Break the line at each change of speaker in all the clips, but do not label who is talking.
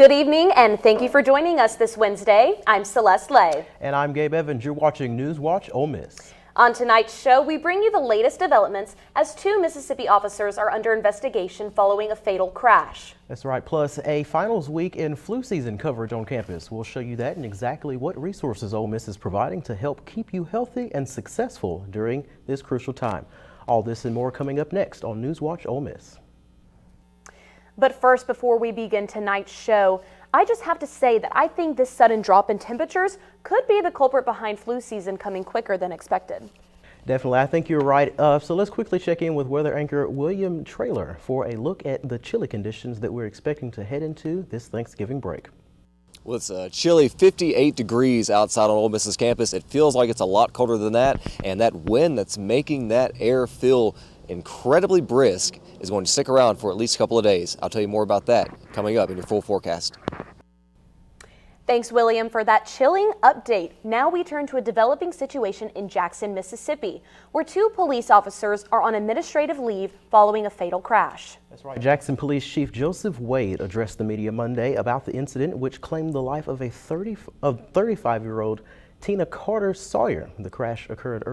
Good evening, and thank you for joining us this Wednesday. I'm Celeste Lay.
And I'm Gabe Evans. You're watching NewsWatch Ole Miss.
On tonight's show, we bring you the latest developments as two Mississippi officers are under investigation following a fatal crash.
That's right. Plus, a finals week in flu season coverage on campus. We'll show you that and exactly what resources Ole Miss is providing to help keep you healthy and successful during this crucial time. All this and more coming up next on NewsWatch Ole Miss.
But first, before we begin tonight's show, I just have to say that I think this sudden drop in temperatures could be the culprit behind flu season coming quicker than expected.
Definitely, I think you're right. So let's quickly check in with weather anchor William Traylor for a look at the chilly conditions that we're expecting to head into this Thanksgiving break.
Well, it's a chilly 58 degrees outside on Ole Miss's campus. It feels like it's a lot colder than that, and that wind that's making that air feel incredibly brisk is going to stick around for at least a couple of days. I'll tell you more about that coming up in your full forecast.
Thanks, William, for that chilling update. Now we turn to a developing situation in Jackson, Mississippi, where two police officers are on administrative leave following a fatal crash.
That's right. Jackson Police Chief Joseph Wade addressed the media Monday about the incident which claimed the life of a 35-year-old Tina Carter Sawyer. The crash occurred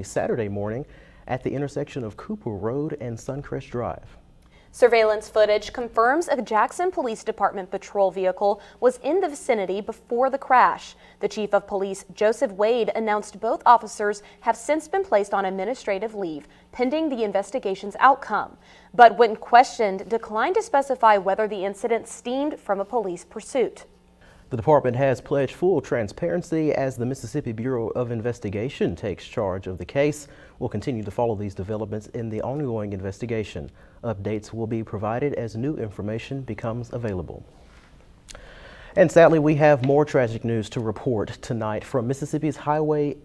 Saturday morning at the intersection of Cooper Road and Suncrest Drive.
Surveillance footage confirms a Jackson Police Department patrol vehicle was in the vicinity before the crash. The Chief of Police, Joseph Wade, announced both officers have since been placed on administrative leave, pending the investigation's outcome, but when questioned, declined to specify whether the incident stemmed from a police pursuit.
The department has pledged full transparency as the Mississippi Bureau of Investigation takes charge of the case. We'll continue to follow these developments in the ongoing investigation. Updates will be provided as new information becomes available. And sadly, we have more tragic news to report tonight from Mississippi Highways.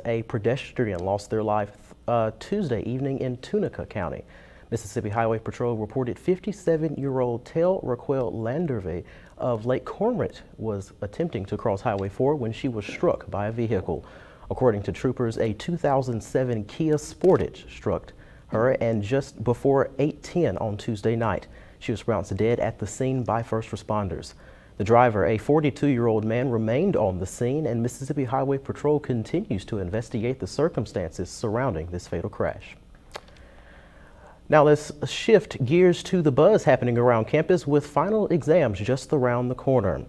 A pedestrian lost their life Tuesday evening in Tunica County. Mississippi Highway Patrol reported 57-year-old Tel Raquel Landervey of Lake Cormorant was attempting to cross Highway 4 when she was struck by a vehicle. According to troopers, a 2007 Kia Sportage struck her and just before 8:10 on Tuesday night. She was pronounced dead at the scene by first responders. The driver, a 42-year-old man, remained on the scene, and Mississippi Highway Patrol continues to investigate the circumstances surrounding this fatal crash. Now let's shift gears to the buzz happening around campus with final exams just around the corner.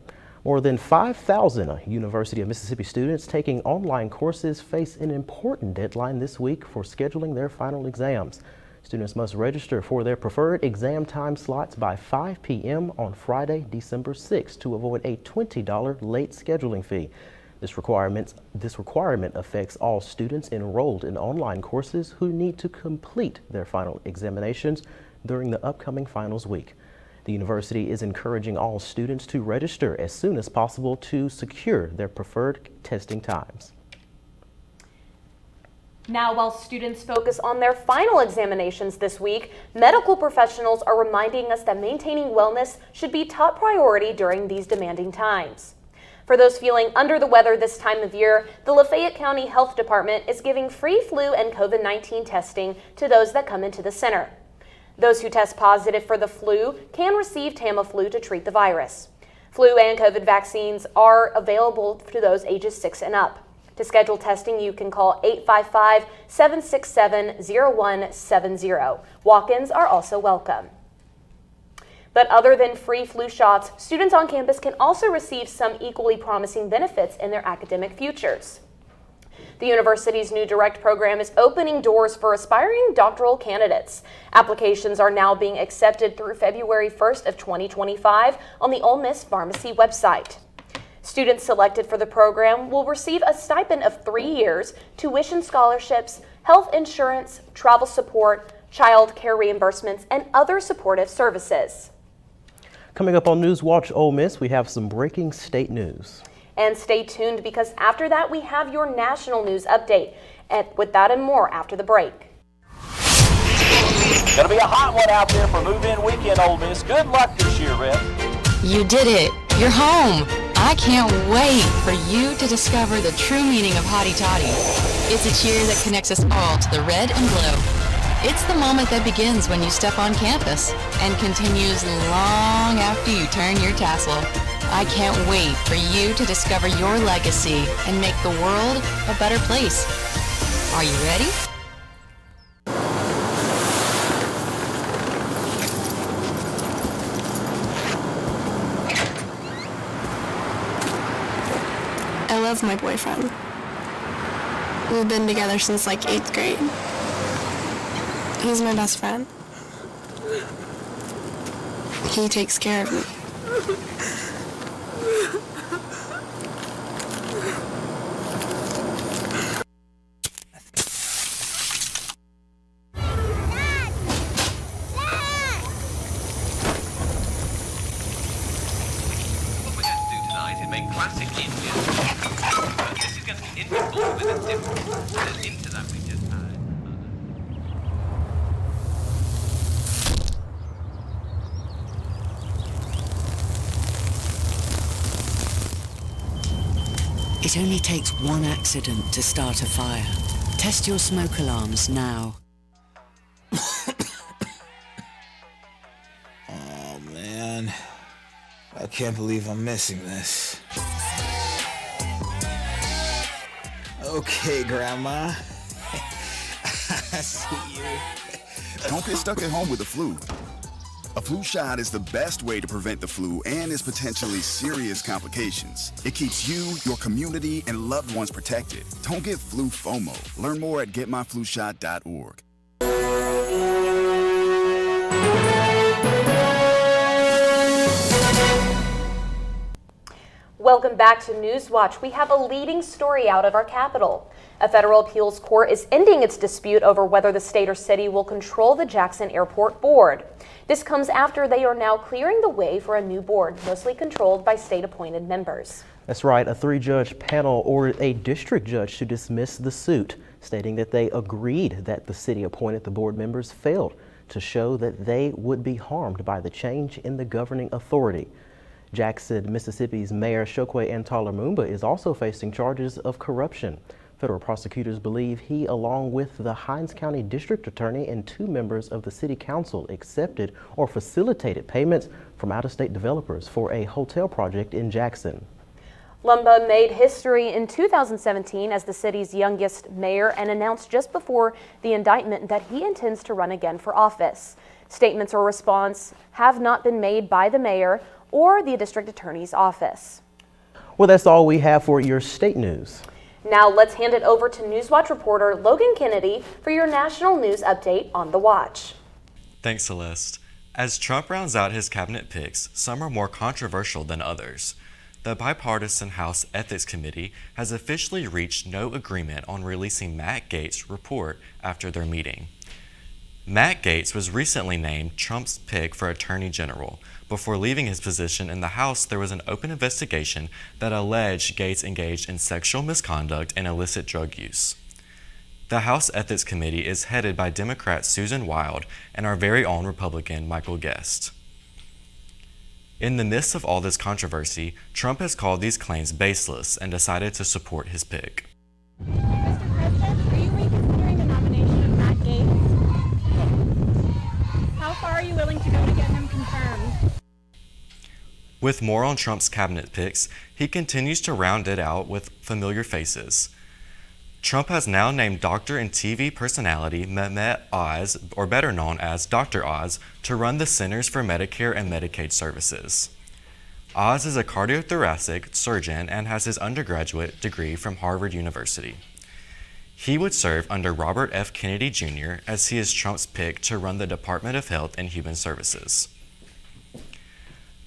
More than 5,000 University of Mississippi students taking online courses face an important deadline this week for scheduling their final exams. Students must register for their preferred exam time slots by 5 p.m. on Friday, December 6th to avoid a $20 late scheduling fee. This requirement affects all students enrolled in online courses who need to complete their final examinations during the upcoming finals week. The university is encouraging all students to register as soon as possible to secure their preferred testing times.
Now, while students focus on their final examinations this week, medical professionals are reminding us that maintaining wellness should be top priority during these demanding times. For those feeling under the weather this time of year, the Lafayette County Health Department is giving free flu and COVID-19 testing to those that come into the center. Those who test positive for the flu can receive Tamiflu to treat the virus. Flu and COVID vaccines are available to those ages 6 and up. To schedule testing, you can call 855-767-0170. Walk-ins are also welcome. But other than free flu shots, students on campus can also receive some equally promising benefits in their academic futures. The university's new Direct program is opening doors for aspiring doctoral candidates. Applications are now being accepted through February 1st of 2025 on the Ole Miss Pharmacy website. Students selected for the program will receive a stipend of 3 years, tuition scholarships, health insurance, travel support, child care reimbursements, and other supportive services.
Coming up on NewsWatch Ole Miss, we have some breaking state news.
And stay tuned because after that we have your national news update. And with that and more after the break.
Gonna be a hot one out there for move-in weekend, Ole Miss. Good luck this year, Rep.
You did it. You're home. I can't wait for you to discover the true meaning of hotty toddy. It's a cheer that connects us all to the red and blue. It's the moment that begins when you step on campus and continues long after you turn your tassel. I can't wait for you to discover your legacy and make the world a better place. Are you ready?
I love my boyfriend. We've been together since like 8th grade. He's my best friend. He takes care of me.
What we're going to do tonight is make classic Indian. But this is going to be Indian food with a difference. And into that we just add.
It only takes one accident to start a fire. Test your smoke alarms now.
Oh man, I can't believe I'm missing this. Okay, Grandma. I see you.
Don't get stuck at home with the flu. A flu shot is the best way to prevent the flu and its potentially serious complications. It keeps you, your community, and loved ones protected. Don't get flu FOMO. Learn more at getmyflushot.org.
Welcome back to NewsWatch. We have a leading story out of our capital. A federal appeals court is ending its dispute over whether the state or city will control the Jackson Airport Board. This comes after they are now clearing the way for a new board, mostly controlled by state-appointed members.
That's right, a 3-judge panel ordered a district judge to dismiss the suit, stating that they agreed that the city-appointed the board members failed to show that they would be harmed by the change in the governing authority. Jackson, Mississippi's Mayor Chokwe Antala-Mumba is also facing charges of corruption. Federal prosecutors believe he, along with the Hinds County District Attorney and 2 members of the City Council, accepted or facilitated payments from out-of-state developers for a hotel project in Jackson.
Lumba made history in 2017 as the city's youngest mayor and announced just before the indictment that he intends to run again for office. Statements or response have not been made by the mayor or the district attorney's office.
Well, that's all we have for your state news.
Now let's hand it over to NewsWatch reporter Logan Kennedy for your national news update on The Watch.
Thanks, Celeste. As Trump rounds out his cabinet picks, some are more controversial than others. The bipartisan House Ethics Committee has officially reached no agreement on releasing Matt Gaetz' report after their meeting. Matt Gaetz was recently named Trump's pick for Attorney General. Before leaving his position in the House, there was an open investigation that alleged Gaetz engaged in sexual misconduct and illicit drug use. The House Ethics Committee is headed by Democrat Susan Wild and our very own Republican Michael Guest. In the midst of all this controversy, Trump has called these claims baseless and decided to support his pick.
Mr. President, are you reconsidering the nomination of Matt Gaetz? How far are you willing to go to get him confirmed?
With more on Trump's cabinet picks, he continues to round it out with familiar faces. Trump has now named doctor and TV personality Mehmet Oz, or better known as Dr. Oz, to run the Centers for Medicare and Medicaid Services. Oz is a cardiothoracic surgeon and has his undergraduate degree from Harvard University. He would serve under Robert F. Kennedy Jr. as he is Trump's pick to run the Department of Health and Human Services.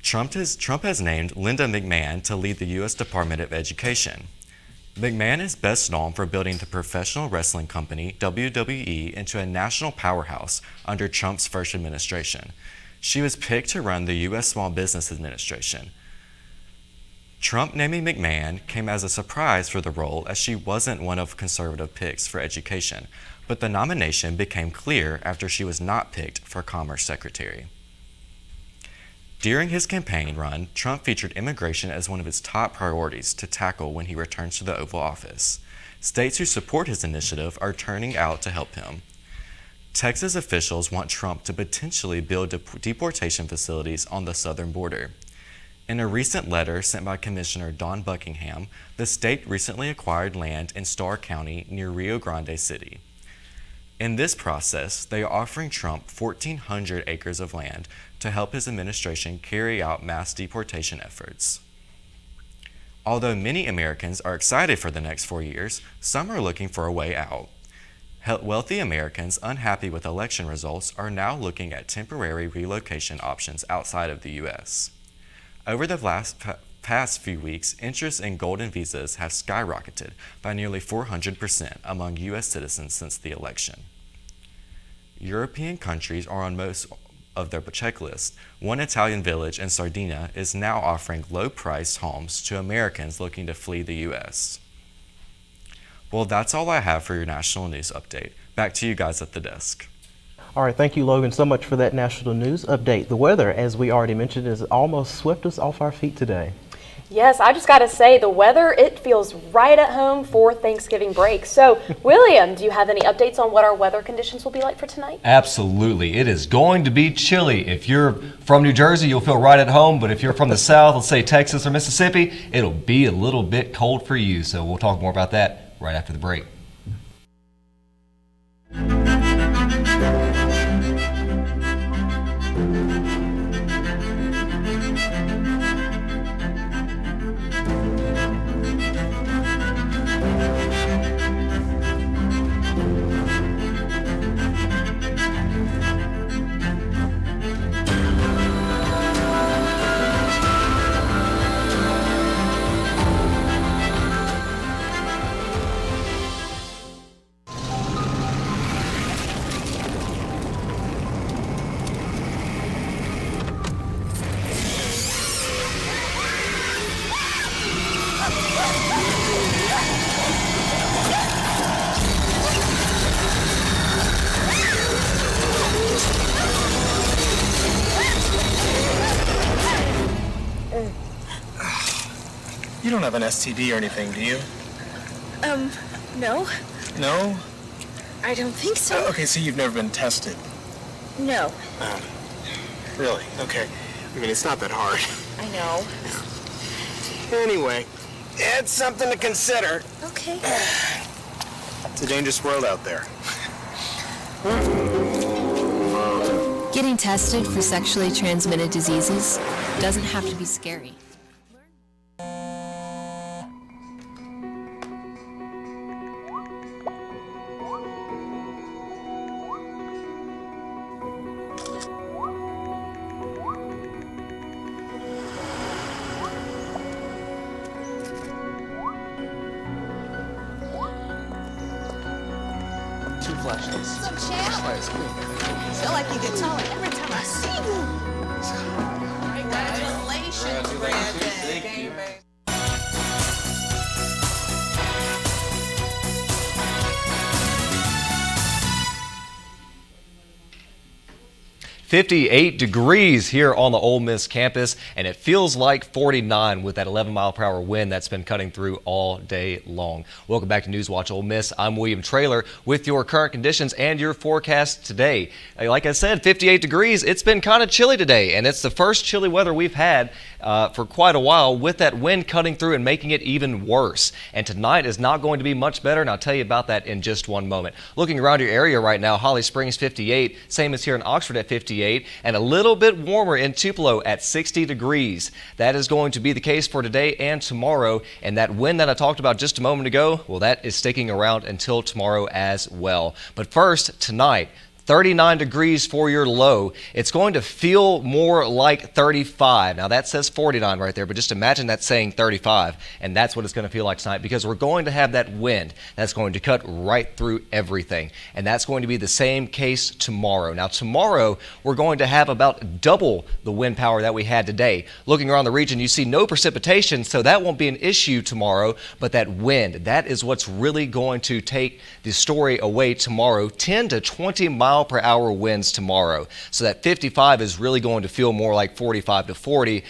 Trump has named Linda McMahon to lead the U.S. Department of Education. McMahon is best known for building the professional wrestling company WWE into a national powerhouse under Trump's first administration. She was picked to run the U.S. Small Business Administration. Trump naming McMahon came as a surprise for the role, as she wasn't one of conservative picks for education, but the nomination became clear after she was not picked for Commerce Secretary. During his campaign run, Trump featured immigration as one of his top priorities to tackle when he returns to the Oval Office. States who support his initiative are turning out to help him. Texas officials want Trump to potentially build deportation facilities on the southern border. In a recent letter sent by Commissioner Don Buckingham, the state recently acquired land in Starr County near Rio Grande City. In this process, they are offering Trump 1,400 acres of land to help his administration carry out mass deportation efforts. Although many Americans are excited for the next 4 years, some are looking for a way out. Wealthy Americans unhappy with election results are now looking at temporary relocation options outside of the U.S. Over the past few weeks, interest in golden visas have skyrocketed by nearly 400% among U.S. citizens since the election. European countries are on most of their checklist. One Italian village in Sardinia is now offering low-priced homes to Americans looking to flee the U.S. Well, that's all I have for your national news update. Back to you guys at the desk.
All right, thank you, Logan, so much for that national news update. The weather, as we already mentioned, has almost swept us off our feet today.
Yes, I just got to say, the weather, it feels right at home for Thanksgiving break. So, William, do you have any updates on what our weather conditions will be like for tonight?
Absolutely. It is going to be chilly. If you're from New Jersey, you'll feel right at home. But if you're from the south, let's say Texas or Mississippi, it'll be a little bit cold for you. So we'll talk more about that right after the break.
You don't have an STD or anything, do you?
No.
No?
I don't think so.
Okay, so you've never been tested?
No.
Really? Okay. I mean, it's not that hard.
I know.
Anyway, it's something to consider.
Okay.
It's a dangerous world out there.
Getting tested for sexually transmitted diseases doesn't have to be scary.
Two flashlights.
What's up, champ? I feel like you get taller every time I see you. Congratulations, Brandon.
Thank you.
58 degrees here on the Ole Miss campus, and it feels like 49 with that 11-mile-per-hour wind that's been cutting through all day long. Welcome back to NewsWatch Ole Miss. I'm William Traylor with your current conditions and your forecast today. Like I said, 58 degrees. It's been kind of chilly today, and it's the first chilly weather we've had for quite a while, with that wind cutting through and making it even worse. And tonight is not going to be much better, and I'll tell you about that in just one moment. Looking around your area right now, Holly Springs 58, same as here in Oxford at 58. And a little bit warmer in Tupelo at 60 degrees. That is going to be the case for today and tomorrow. And that wind that I talked about just a moment ago, well, that is sticking around until tomorrow as well. But first, tonight, 39 degrees for your low. It's going to feel more like 35. Now that says 49 right there, but just imagine that saying 35, and that's what it's going to feel like tonight, because we're going to have that wind that's going to cut right through everything, and that's going to be the same case tomorrow. Now tomorrow, we're going to have about double the wind power that we had today. Looking around the region, you see no precipitation, so that won't be an issue tomorrow, but that wind, that is what's really going to take the story away tomorrow. 10 to 20 miles mile-per-hour winds tomorrow. So that 55 is really going to feel more like 45 to 40,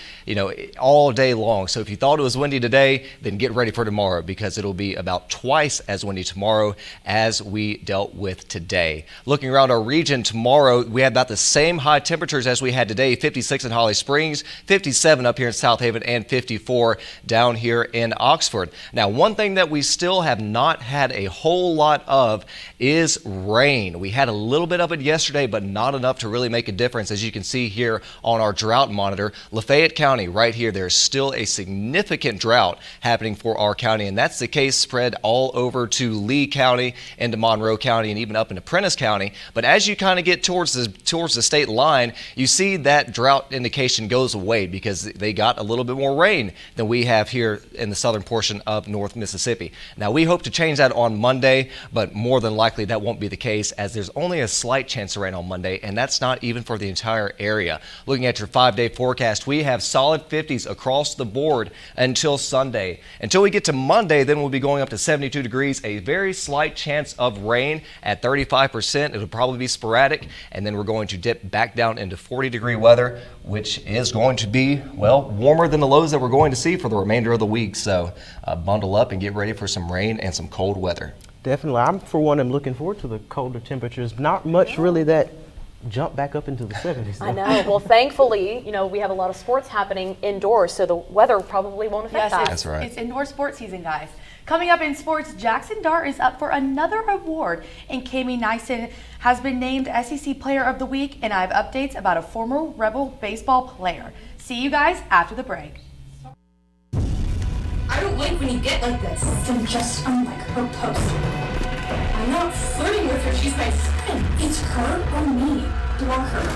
all day long. So if you thought it was windy today, then get ready for tomorrow, because it'll be about twice as windy tomorrow as we dealt with today. Looking around our region tomorrow, we have about the same high temperatures as we had today, 56 in Holly Springs, 57 up here in South Haven, and 54 down here in Oxford. Now, one thing that we still have not had a whole lot of is rain. We had a little bit of it yesterday, but not enough to really make a difference. As you can see here on our drought monitor, Lafayette County right here, there's still a significant drought happening for our county, and that's the case spread all over to Lee County, into Monroe County, and even up into Prentice County. But as you kind of get towards the state line, you see that drought indication goes away, because they got a little bit more rain than we have here in the southern portion of North Mississippi. Now, we hope to change that on Monday, but more than likely that won't be the case, as there's only a slight chance of rain on Monday, and that's not even for the entire area. Looking at your 5-day forecast, we have solid 50s across the board until Sunday. Until we get to Monday, then we'll be going up to 72 degrees, a very slight chance of rain at 35%. It'll probably be sporadic, and then we're going to dip back down into 40-degree weather, which is going to be, well, warmer than the lows that we're going to see for the remainder of the week. So bundle up and get ready for some rain and some cold weather.
Definitely. I'm, for one, am looking forward to the colder temperatures. Not much really that jump back up into the 70s.
I know. Well, thankfully, we have a lot of sports happening indoors, so the weather probably won't affect that.
That's right. It's indoor sports season, guys. Coming up in sports, Jackson Dart is up for another award, and Kami Nyson has been named SEC Player of the Week, and I have updates about a former Rebel baseball player. See you guys after the break.
I don't like when you get like this. Then just unlike her post. I'm not flirting with her, she's my friend. It's her or me. Block her.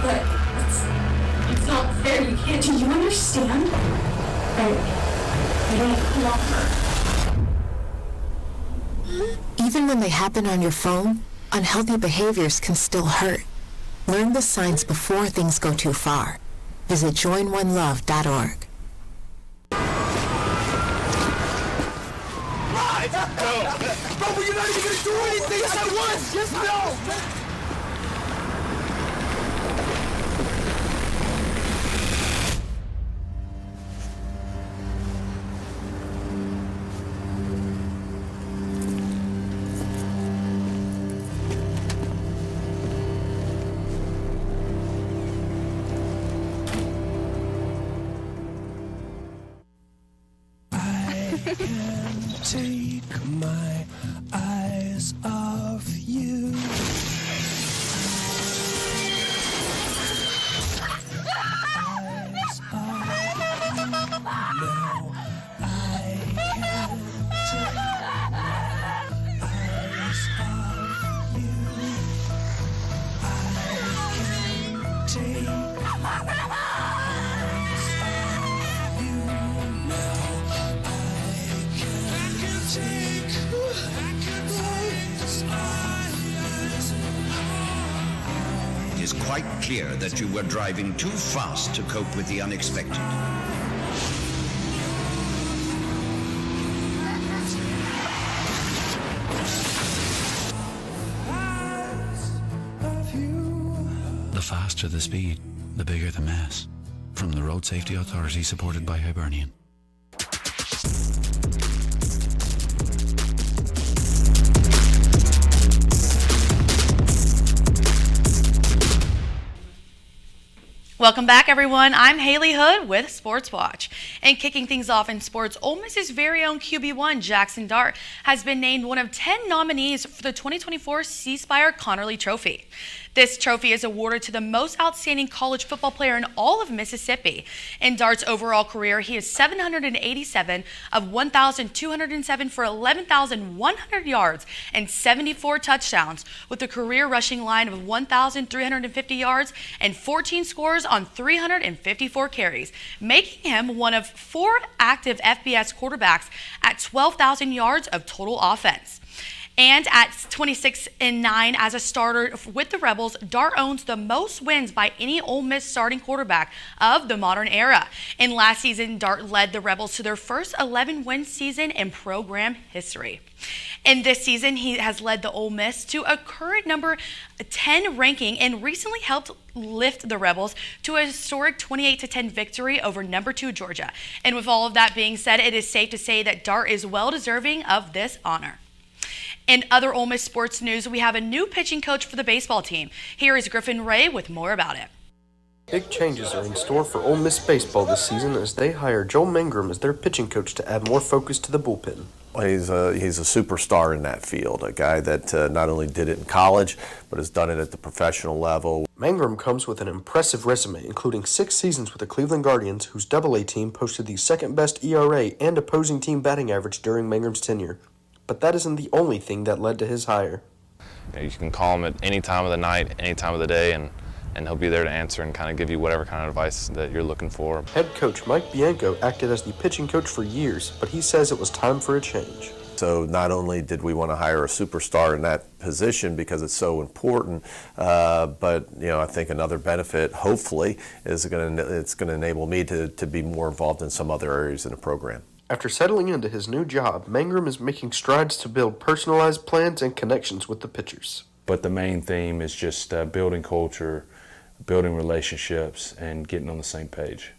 But it's not fair, you can't. Do you understand? I don't block her.
Even when they happen on your phone, unhealthy behaviors can still hurt. Learn the signs before things go too far. Visit joinonelove.org.
Bro, but you're not even gonna do anything at once! Just no!
Take my eyes off you. Eyes off you. Now I can't take my eyes off you. I can't take my eyes off you. Now
It is quite clear that you were driving too fast to cope with the unexpected.
The faster the speed, the bigger the mess. From the Road Safety Authority, supported by Hibernian.
Welcome back, everyone. I'm Haley Hood with Sports Watch. And kicking things off in sports, Ole Miss's very own QB1, Jackson Dart, has been named one of 10 nominees for the 2024 C Spire Connerly Trophy. This trophy is awarded to the most outstanding college football player in all of Mississippi. In Dart's overall career, he is 787 of 1,207 for 11,100 yards and 74 touchdowns, with a career rushing line of 1,350 yards and 14 scores on 354 carries, making him one of 4 active FBS quarterbacks at 12,000 yards of total offense. And at 26-9 as a starter with the Rebels, Dart owns the most wins by any Ole Miss starting quarterback of the modern era. And last season, Dart led the Rebels to their first 11-win season in program history. And this season, he has led the Ole Miss to a current number 10 ranking and recently helped lift the Rebels to a historic 28-10 victory over number 2 Georgia. And with all of that being said, it is safe to say that Dart is well deserving of this honor. In other Ole Miss sports news, we have a new pitching coach for the baseball team. Here is Griffin Ray with more about it.
Big changes are in store for Ole Miss baseball this season as they hire Joel Mangrum as their pitching coach to add more focus to the bullpen.
He's a superstar in that field, a guy that not only did it in college, but has done it at the professional level.
Mangrum comes with an impressive resume, including 6 seasons with the Cleveland Guardians, whose AA team posted the second-best ERA and opposing team batting average during Mangrum's tenure. But that isn't the only thing that led to his hire.
You can call him at any time of the night, any time of the day, and he'll be there to answer and kind of give you whatever kind of advice that you're looking for.
Head coach Mike Bianco acted as the pitching coach for years, but he says it was time for a change.
So not only did we want to hire a superstar in that position because it's so important, but I think another benefit, hopefully, is it's going to enable me to be more involved in some other areas in the program.
After settling into his new job, Mangrum is making strides to build personalized plans and connections with the pitchers.
But the main theme is just building culture, building relationships, and getting on the same page.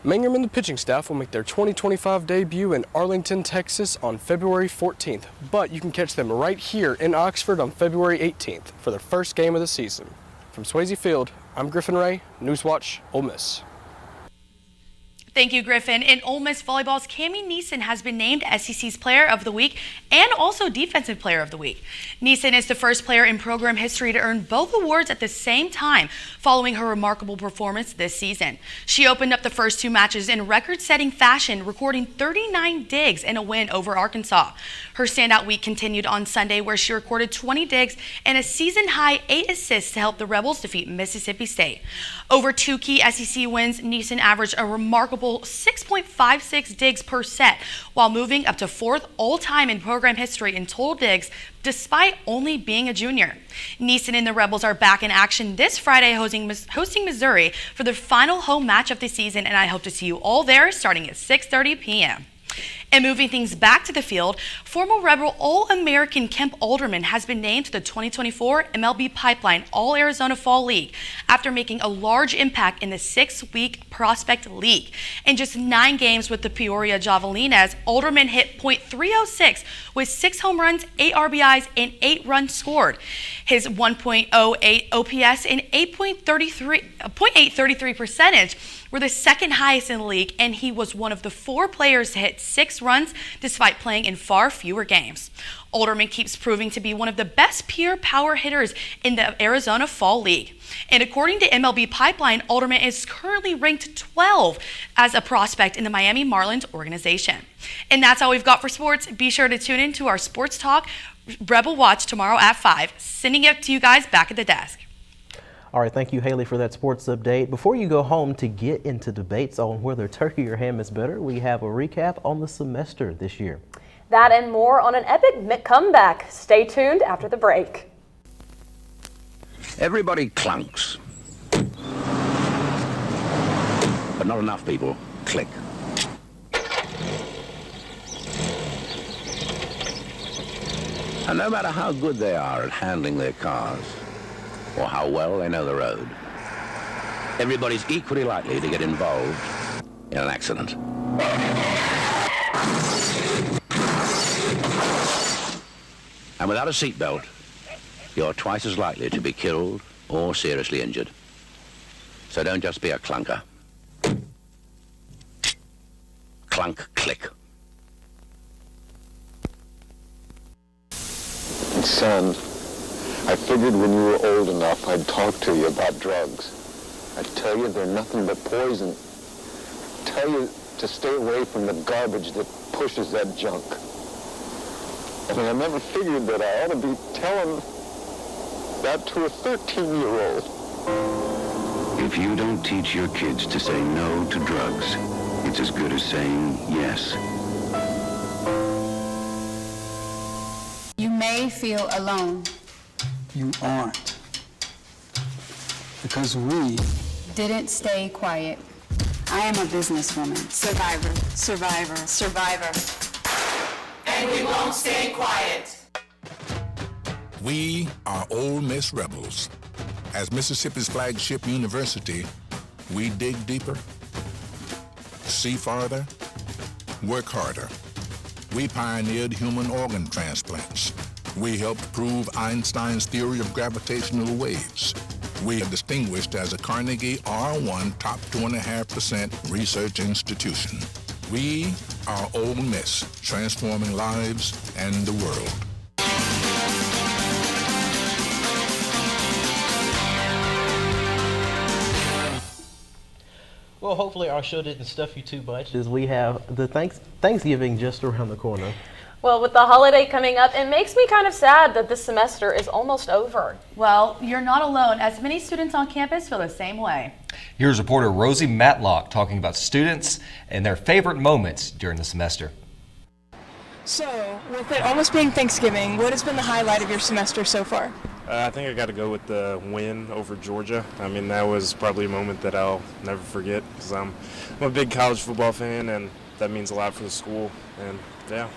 Mangrum and the pitching staff will make their 2025 debut in Arlington, Texas on February 14th, but you can catch them right here in Oxford on February 18th for their first game of the season. From Swayze Field, I'm Griffin Ray, NewsWatch Ole Miss.
Thank you, Griffin. And Ole Miss Volleyball's Cammie Neeson has been named SEC's Player of the Week and also Defensive Player of the Week. Neeson is the first player in program history to earn both awards at the same time following her remarkable performance this season. She opened up the first 2 matches in record-setting fashion, recording 39 digs in a win over Arkansas. Her standout week continued on Sunday, where she recorded 20 digs and a season-high 8 assists to help the Rebels defeat Mississippi State. Over 2 key SEC wins, Neeson averaged a remarkable 6.56 digs per set, while moving up to 4th all-time in program history in total digs, despite only being a junior. Neeson and the Rebels are back in action this Friday, hosting Missouri for their final home match of the season, and I hope to see you all there starting at 6:30 p.m. And moving things back to the field, former Rebel All-American Kemp Alderman has been named to the 2024 MLB Pipeline All-Arizona Fall League after making a large impact in the 6-week Prospect League. In just 9 games with the Peoria Javelines, Alderman hit .306 with 6 home runs, 8 RBIs, and 8 runs scored. His 1.08 OPS and 8.33 percentage were the second highest in the league, and he was one of the 4 players to hit 6 runs despite playing in far fewer games. Alderman keeps proving to be one of the best pure power hitters in the Arizona Fall League. And according to MLB Pipeline, Alderman is currently ranked 12 as a prospect in the Miami Marlins organization. And that's all we've got for sports. Be sure to tune in to our Sports Talk Rebel Watch tomorrow at 5. Sending it to you guys back at the desk.
All right, thank you, Haley, for that sports update. Before you go home to get into debates on whether turkey or ham is better, we have a recap on the semester this year.
That and more on an epic comeback. Stay tuned after the break.
Everybody clunks. But not enough people click. And no matter how good they are at handling their cars, or how well they know the road, everybody's equally likely to get involved in an accident. And without a seatbelt, you're twice as likely to be killed or seriously injured. So don't just be a clunker. Clunk, click.
Son, I figured when you were old enough, I'd talk to you about drugs. I'd tell you they're nothing but poison. Tell you to stay away from the garbage that pushes that junk. I mean, I never figured that I ought to be telling that to a 13-year-old.
If you don't teach your kids to say no to drugs, it's as good as saying yes.
You may
may feel alone.
You aren't. Because we
Didn't stay quiet. I am a businesswoman. Survivor, survivor, survivor.
And we won't stay quiet.
We are Ole Miss Rebels. As Mississippi's flagship university, we dig deeper, see farther, work harder. We pioneered human organ transplants. We helped prove Einstein's theory of gravitational waves. We are distinguished as a Carnegie R1 top 2.5% research institution. We are Ole Miss, transforming lives and the world.
Well, hopefully our show didn't stuff you too much, as we have the Thanksgiving just around the corner.
Well, with the holiday coming up, it makes me kind of sad that this semester is almost over.
Well, you're not alone, as many students on campus feel the same way.
Here's reporter Rosie Matlock talking about students and their favorite moments during the semester.
So, with it almost being Thanksgiving, what has been the highlight of your semester so far?
I think I got to go with the win over Georgia. I mean, that was probably a moment that I'll never forget because I'm a big college football fan, and that means a lot for the school. And yeah.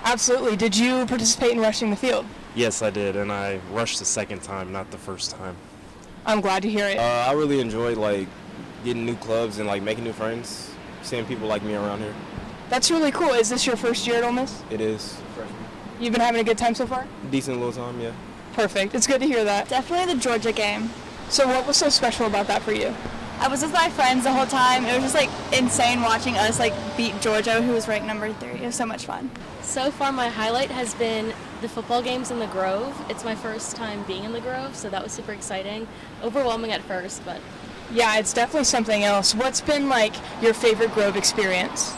Absolutely. Did you participate in rushing the field?
Yes, I did, and I rushed the second time, not the first time.
I'm glad to hear it.
I really enjoyed getting new clubs and making new friends, seeing people like me around here.
That's really cool. Is this your first year at Ole Miss?
It is. Freshman.
You've been having a good time so far?
Decent little time, yeah.
Perfect. It's good to hear that.
Definitely the Georgia game.
So what was so special about that for you?
I was with my friends the whole time. It was just insane watching us beat Georgia, who was ranked number 3. It was so much fun.
So far my highlight has been the football games in the Grove. It's my first time being in the Grove, so that was super exciting. Overwhelming at first, but
yeah, it's definitely something else. What's been your favorite Grove experience?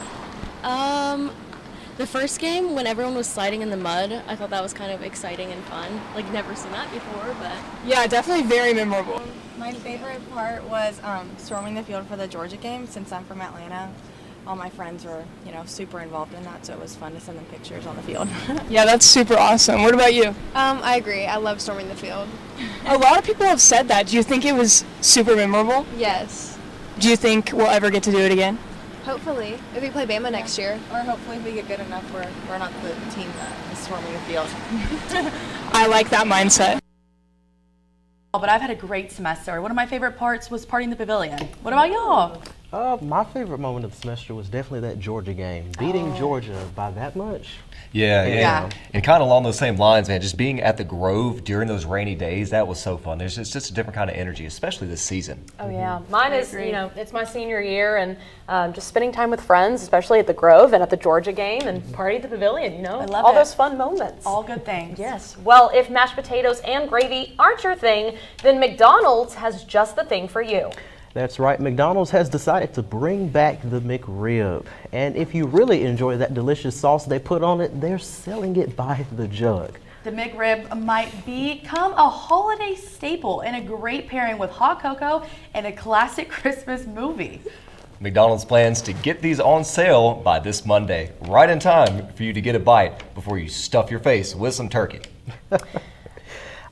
The first game when everyone was sliding in the mud, I thought that was kind of exciting and fun. Never seen that before, but
yeah, definitely very memorable.
My favorite part was storming the field for the Georgia game. Since I'm from Atlanta, all my friends were, super involved in that, so it was fun to send them pictures on the field.
Yeah, that's super awesome. What about you?
I agree. I love storming the field.
A lot of people have said that. Do you think it was super memorable?
Yes.
Do you think we'll ever get to do it again?
Hopefully, if we play Bama next year. Or hopefully if we get good enough where we're not the team that is storming the field.
I like that mindset.
But I've had a great semester. One of my favorite parts was partying the pavilion. What about y'all?
My favorite moment of the semester was definitely that Georgia game. Beating Georgia by that much.
Yeah. And kind of along those same lines, man, just being at the Grove during those rainy days, that was so fun. There's just a different kind of energy, especially this season.
Oh, yeah. Mine is, it's my senior year, and just spending time with friends, especially at the Grove and at the Georgia game and party at the pavilion,
I love
all
it.
those fun moments.
All good things.
Yes. Well, if mashed potatoes and gravy aren't your thing, then McDonald's has just the thing for you.
That's right, McDonald's has decided to bring back the McRib. And if you really enjoy that delicious sauce they put on it, they're selling it by the jug.
The McRib might become a holiday staple and a great pairing with hot cocoa and a classic Christmas movie.
McDonald's plans to get these on sale by this Monday, right in time for you to get a bite before you stuff your face with some turkey.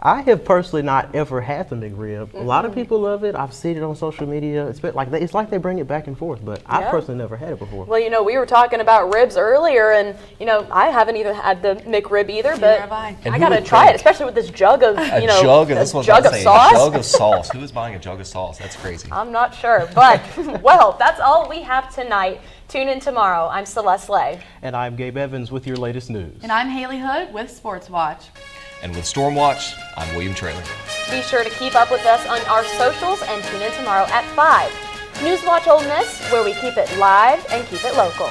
I have personally not ever had the McRib. A lot of people love it. I've seen it on social media. It's like they bring it back and forth, but I've personally never had it before.
Well, we were talking about ribs earlier, and I haven't even had the McRib either, but I gotta try it, especially with this jug of
jug of
sauce.
A jug of sauce. Who is buying a jug of sauce? That's crazy.
I'm not sure, but well, that's all we have tonight. Tune in tomorrow. I'm Celeste Lay.
And I'm Gabe Evans with your latest news.
And I'm Haley Hood with Sports Watch.
And with Storm Watch, I'm William Traylor.
Be sure to keep up with us on our socials and tune in tomorrow at 5. NewsWatch Ole Miss, where we keep it live and keep it local.